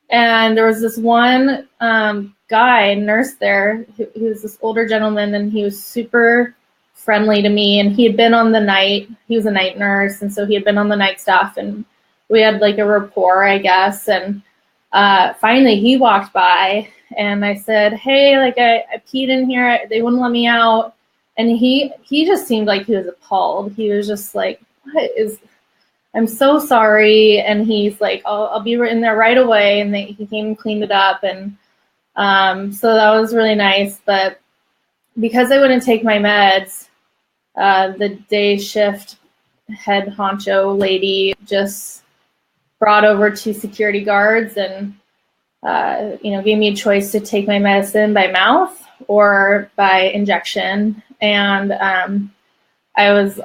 And there was this one guy, nurse there, who was this older gentleman, and he was super friendly to me. And he had been on the night, he was a night nurse, and so he had been on the night staff, and we had like a rapport, I guess. And finally he walked by, and I said, hey, like I peed in here, they wouldn't let me out. And he just seemed like he was appalled. He was just like, I'm so sorry. And he's like, I'll be in there right away. And he came and cleaned it up. And so that was really nice. But because I wouldn't take my meds, the day shift head honcho lady just brought over 2 security guards and, gave me a choice to take my medicine by mouth or by injection. And I was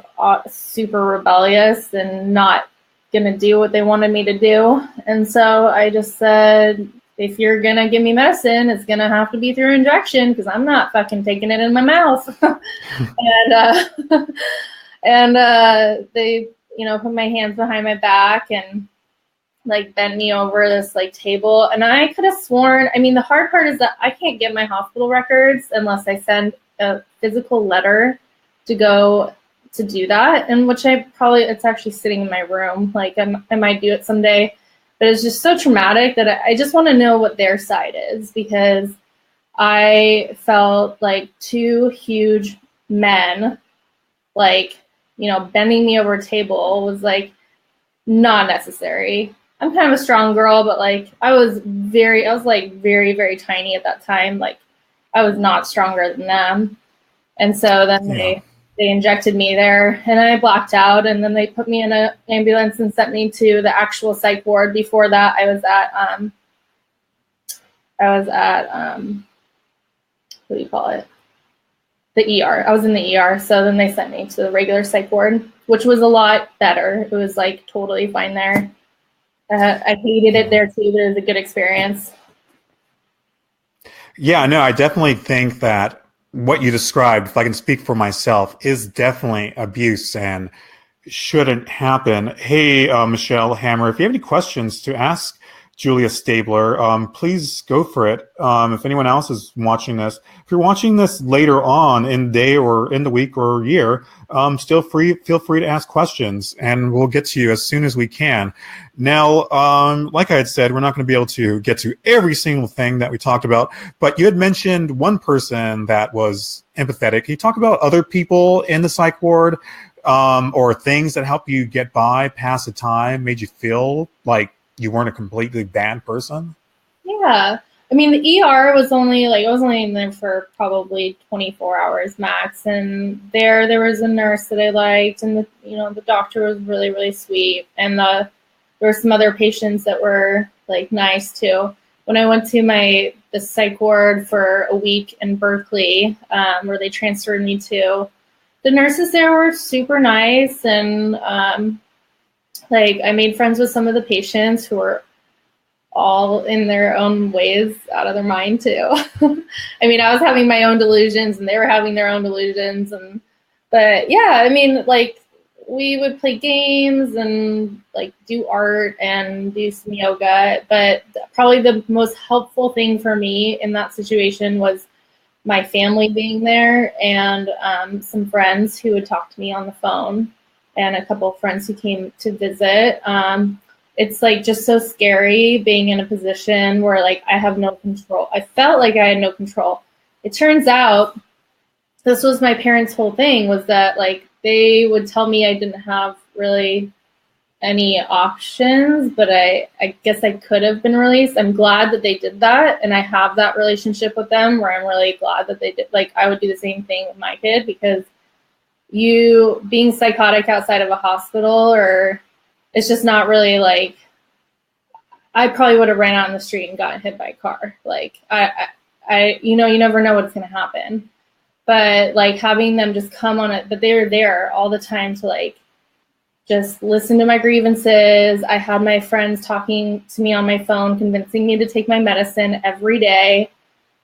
super rebellious and not going to do what they wanted me to do. And so I just said, if you're going to give me medicine, it's going to have to be through injection because I'm not fucking taking it in my mouth. and they, put my hands behind my back and like bent me over this like table. And I could have sworn, the hard part is that I can't get my hospital records unless I send a physical letter to go to do that. And which it's actually sitting in my room. Like I might do it someday, but it's just so traumatic that I just want to know what their side is, because I felt like 2 huge men, like, bending me over a table was like not necessary. I'm kind of a strong girl, but like I was very, very tiny at that time. Like I was not stronger than them. And so then they injected me there and I blacked out, and then they put me in an ambulance and sent me to the actual psych ward. Before that, I was at what do you call it? The ER. I was in the ER. So then they sent me to the regular psych ward, which was a lot better. It was like totally fine there. I hated it there too, but it was a good experience. Yeah, no, I definitely think that what you described, if I can speak for myself, is definitely abuse and shouldn't happen. Hey, Michelle Hammer, if you have any questions to ask Julia Stabler, please go for it. If anyone else is watching this, if you're watching this later on in the day or in the week or year, feel free to ask questions and we'll get to you as soon as we can. Now, like I had said, we're not going to be able to get to every single thing that we talked about, but you had mentioned one person that was empathetic. Can you talk about other people in the psych ward, or things that help you get by, pass the time, made you feel like you weren't a completely bad person? Yeah. The ER was only I was only in there for probably 24 hours max. And there was a nurse that I liked, and the doctor was really, really sweet. And there were some other patients that were like nice too. When I went to the psych ward for a week in Berkeley, where they transferred me to, the nurses there were super nice. And I made friends with some of the patients who were all in their own ways out of their mind too. I was having my own delusions and they were having their own delusions. But yeah, we would play games and do art and do some yoga. But probably the most helpful thing for me in that situation was my family being there and some friends who would talk to me on the phone. and a couple of friends who came to visit. It's like just so scary being in a position where like I have no control. I felt like I had no control. It turns out this was my parents' whole thing, was that like they would tell me I didn't have really any options, but I guess I could have been released. I'm glad that they did that, and I have that relationship with them where I'm really glad that they did. Like I would do the same thing with my kid, because you being psychotic outside of a hospital, or it's just not really like, I probably would have ran out in the street and gotten hit by a car. Like I you never know what's going to happen. But like having them just come on it, but they were there all the time to like just listen to my grievances. I had my friends talking to me on my phone, convincing me to take my medicine every day.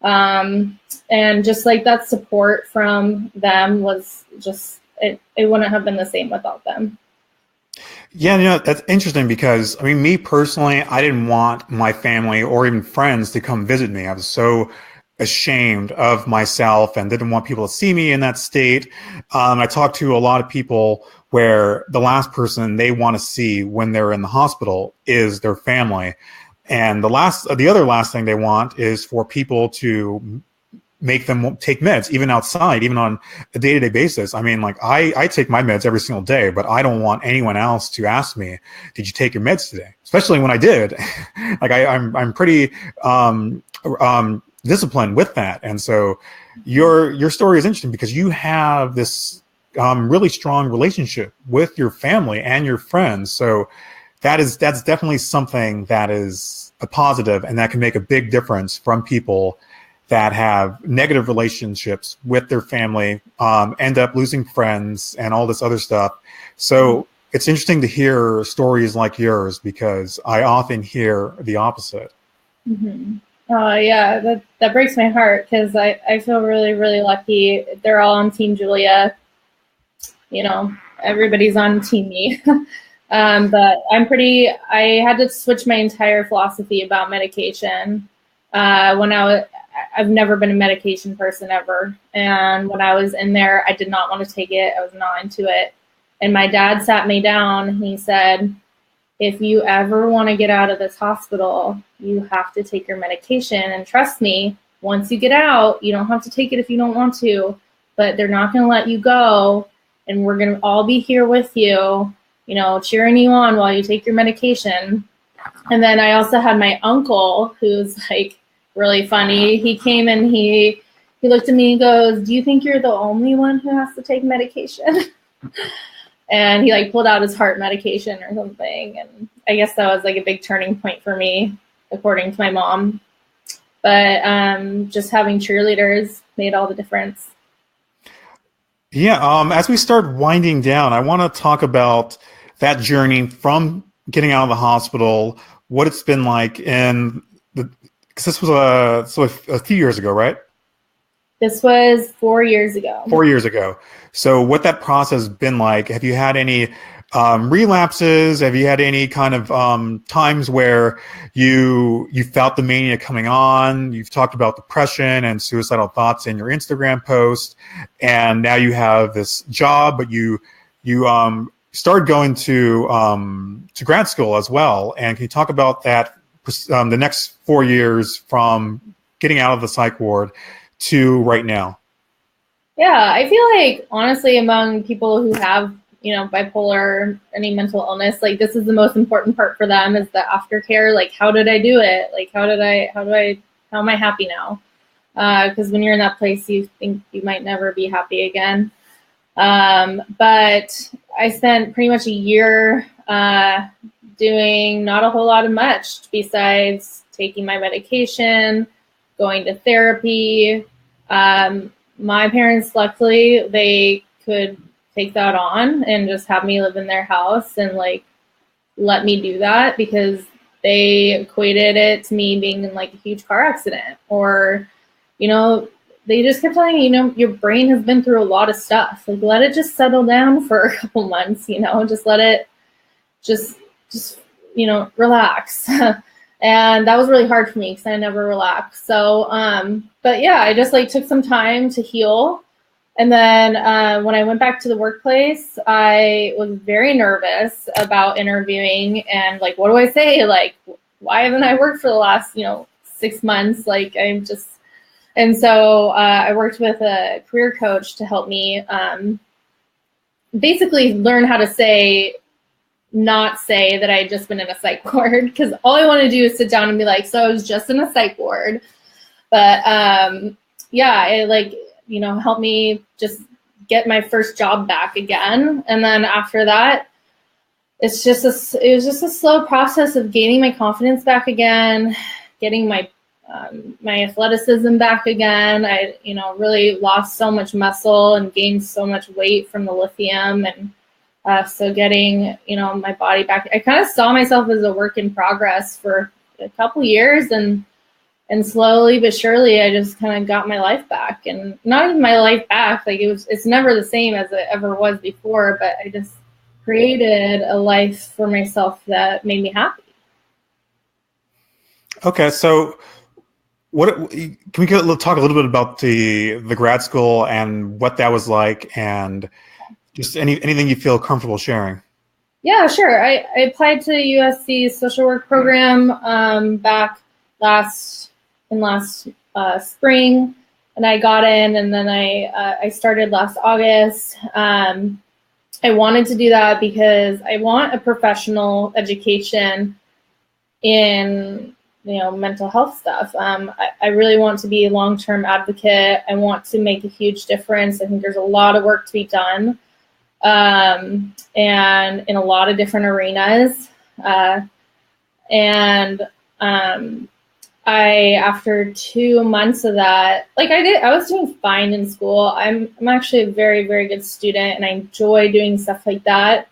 And just like that support from them was just, it wouldn't have been the same without them. Yeah, that's interesting because, I mean, me personally, I didn't want my family or even friends to come visit me. I was so ashamed of myself and didn't want people to see me in that state. I talked to a lot of people where the last person they want to see when they're in the hospital is their family. And the other last thing they want is for people to make them take meds, even outside, even on a day-to-day basis. I mean, like I take my meds every single day, but I don't want anyone else to ask me, did you take your meds today? Especially when I did. Like I'm pretty disciplined with that. And so your story is interesting because you have this really strong relationship with your family and your friends. So that's definitely something that is a positive and that can make a big difference from people that have negative relationships with their family, end up losing friends and all this other stuff. So it's interesting to hear stories like yours because I often hear the opposite. Mm-hmm. Yeah, that breaks my heart because I feel really, really lucky. They're all on Team Julia. Everybody's on Team Me. But I had to switch my entire philosophy about medication. I've never been a medication person ever. And when I was in there, I did not want to take it. I was not into it. And my dad sat me down and he said, if you ever want to get out of this hospital, you have to take your medication. And trust me, once you get out, you don't have to take it if you don't want to, but they're not going to let you go. And we're going to all be here with you, cheering you on while you take your medication. And then I also had my uncle, who's like really funny. He came and he looked at me and goes, do you think you're the only one who has to take medication? And he like pulled out his heart medication or something. And I guess that was like a big turning point for me, according to my mom. But just having cheerleaders made all the difference. Yeah, as we start winding down, I want to talk about that journey from getting out of the hospital, what it's been like because this was a few years ago, right? This was 4 years ago. 4 years ago. So what that process has been like? Have you had any relapses? Have you had any kind of times where you felt the mania coming on? You've talked about depression and suicidal thoughts in your Instagram post, and now you have this job, but you started going to grad school as well. And can you talk about that? The next 4 years from getting out of the psych ward to right now? Yeah, I feel like honestly, among people who have bipolar, any mental illness, like this is the most important part for them is the aftercare. Like, how did I do it? Like, how am I happy now? Because when you're in that place, you think you might never be happy again. But I spent pretty much a year doing not a whole lot of much besides taking my medication, going to therapy. My parents, luckily, they could take that on and just have me live in their house and like let me do that because they equated it to me being in like a huge car accident or, they just kept telling me, your brain has been through a lot of stuff. Like, let it just settle down for a couple months, just let it just relax. And that was really hard for me because I never relaxed. So, but yeah, I just like took some time to heal. And then when I went back to the workplace, I was very nervous about interviewing and like, what do I say? Like, why haven't I worked for the last, 6 months? Like, I'm just, and so I worked with a career coach to help me basically learn how to not say that I had just been in a psych ward, because all I want to do is sit down and be like, so I was just in a psych ward. But yeah, it like, helped me just get my first job back again. And then after that, it was just a slow process of gaining my confidence back again, getting my athleticism back again. I, really lost so much muscle and gained so much weight from the lithium. And so getting, my body back, I kind of saw myself as a work in progress for a couple years, and slowly but surely I just kind of got my life back. And not even my life back, like it's never the same as it ever was before, but I just created a life for myself that made me happy. Okay, so can we talk a little bit about the grad school and what that was like, and just anything you feel comfortable sharing? Yeah, sure. I applied to USC's social work program back last spring, and I got in, and then I started last August. I wanted to do that because I want a professional education in mental health stuff. I really want to be a long-term advocate. I want to make a huge difference. I think there's a lot of work to be done, and in a lot of different arenas. After 2 months of that, I was doing fine in school. I'm actually a very, very good student, and I enjoy doing stuff like that.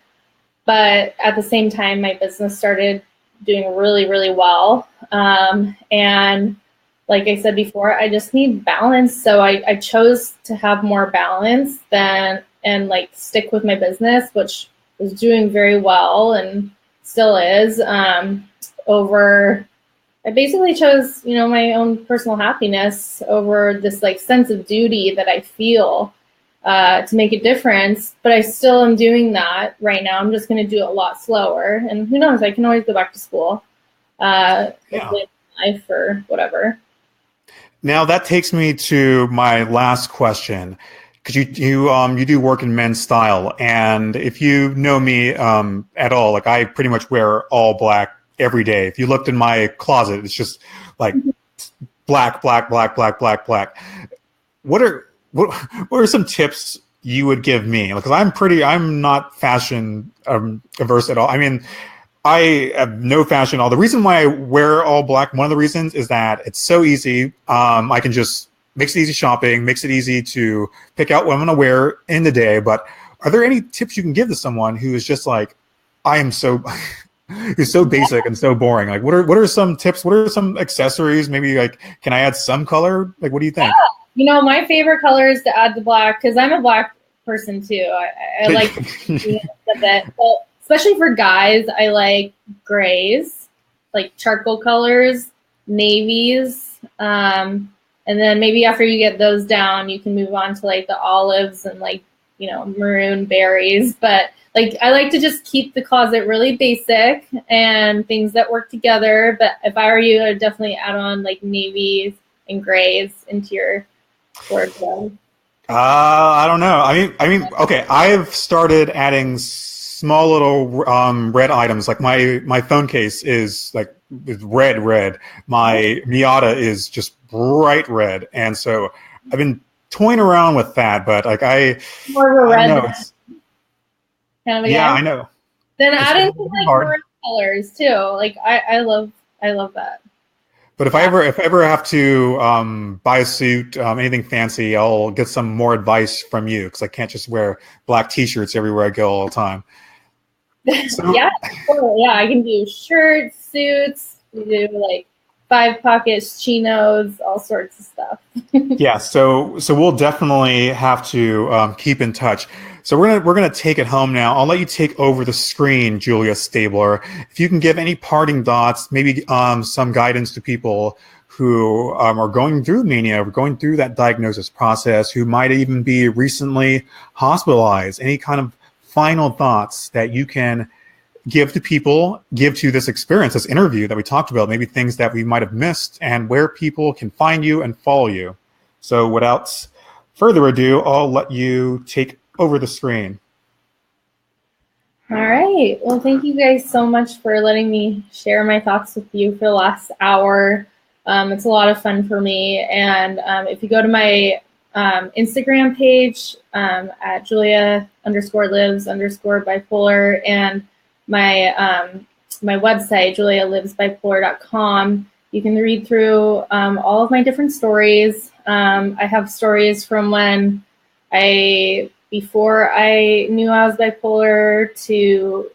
But at the same time, my business started doing really, really well. And like I said before, I just need balance. So I chose to have more balance and stick with my business, which was doing very well and still is, I basically chose, my own personal happiness over this sense of duty that I feel to make a difference. But I still am doing that right now. I'm just going to do it a lot slower. And who knows, I can always go back to school, life or whatever. Now that takes me to my last question, because you do work in men's style, and if you know me at all, I pretty much wear all black every day. If you looked in my closet, it's just black, black, black, black, black, black. What are some tips you would give me? Because I'm not fashion averse at all. I mean, I have no fashion at all. The reason why I wear all black, one of the reasons is that it's so easy. I can just makes it easy shopping, makes it easy to pick out what I'm going to wear in the day. But are there any tips you can give to someone who is just I am so who's so basic and so boring? What are some tips? What are some accessories? Maybe can I add some color? What do you think? Yeah. My favorite color is to add the black, because I'm a black person too. I like a bit, but especially for guys, I like grays, charcoal colors, navies, and then maybe after you get those down, you can move on to the olives and maroon berries. But I like to just keep the closet really basic and things that work together. But if I were you, I'd definitely add on navies and grays into your wardrobe. I don't know. I mean, okay. I've started adding small little red items. My phone case is red. My Miata is just bright red, and so I've been toying around with that. But more of a red. Yeah, I know. Then add in more colors too. I love that. But if I ever have to buy a suit, anything fancy, I'll get some more advice from you, because I can't just wear black T-shirts everywhere I go all the time. So, yeah, I can do shirts, suits, do 5 pockets, chinos, all sorts of stuff. Yeah, so we'll definitely have to keep in touch. So we're gonna take it home now. I'll let you take over the screen, Julia Stabler. If you can give any parting thoughts, maybe some guidance to people who are going through mania, going through that diagnosis process, who might even be recently hospitalized. Any kind of final thoughts that you can give to people, give to this experience, this interview that we talked about, maybe things that we might have missed, and where people can find you and follow you. So without further ado, I'll let you take over the screen. All right. Well, thank you guys so much for letting me share my thoughts with you for the last hour. It's a lot of fun for me. And if you go to my Instagram page at Julia_lives_bipolar, and my my website, julialivesbipolar.com, you can read through all of my different stories. I have stories from when before I knew I was bipolar to,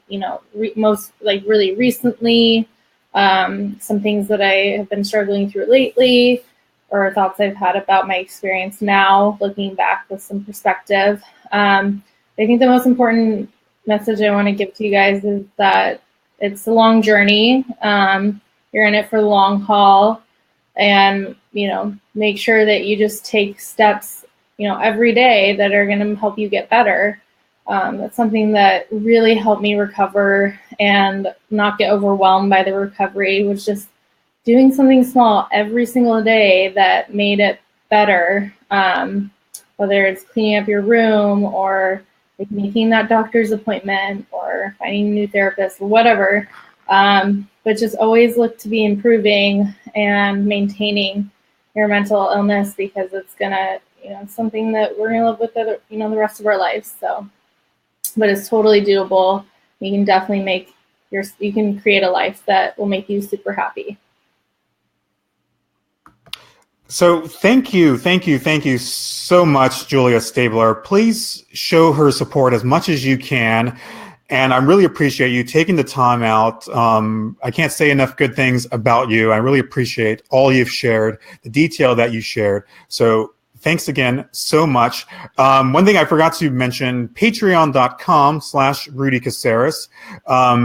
really recently, some things that I have been struggling through lately, or thoughts I've had about my experience now, looking back with some perspective. I think the most important message I want to give to you guys is that it's a long journey. You're in it for the long haul, and, make sure that you just take steps every day that are going to help you get better. That's something that really helped me recover and not get overwhelmed by the recovery, was just doing something small every single day that made it better. Whether it's cleaning up your room, or like making that doctor's appointment, or finding a new therapist, or whatever. But just always look to be improving and maintaining your mental illness, because it's gonna, it's something that we're gonna live with the rest of our lives. So, but it's totally doable. You can definitely you can create a life that will make you super happy. So thank you so much, Julia Stabler. Please show her support as much as you can. And I really appreciate you taking the time out. I can't say enough good things about you. I really appreciate all you've shared, the detail that you shared. So thanks again so much. One thing I forgot to mention, patreon.com/Rudy Caseres.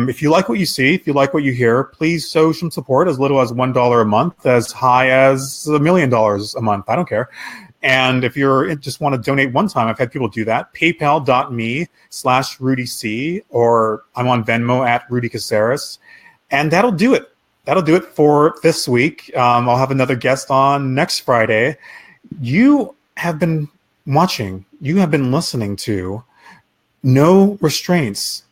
If you like what you see, if you like what you hear, please show some support, as little as $1 a month, as high as $1 million a month. I don't care. And if you just want to donate one time, I've had people do that. PayPal.me/RudyC, or I'm on Venmo at Rudy Caseres. And that'll do it. That'll do it for this week. I'll have another guest on next Friday. You have been watching, you have been listening to No Restraints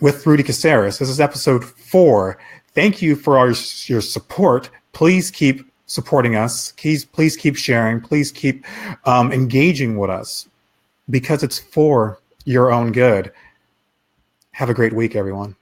with Rudy Caseres. This is episode 4. Thank you for all your support. Please keep supporting us. Please keep sharing. Please keep engaging with us, because it's for your own good. Have a great week, everyone.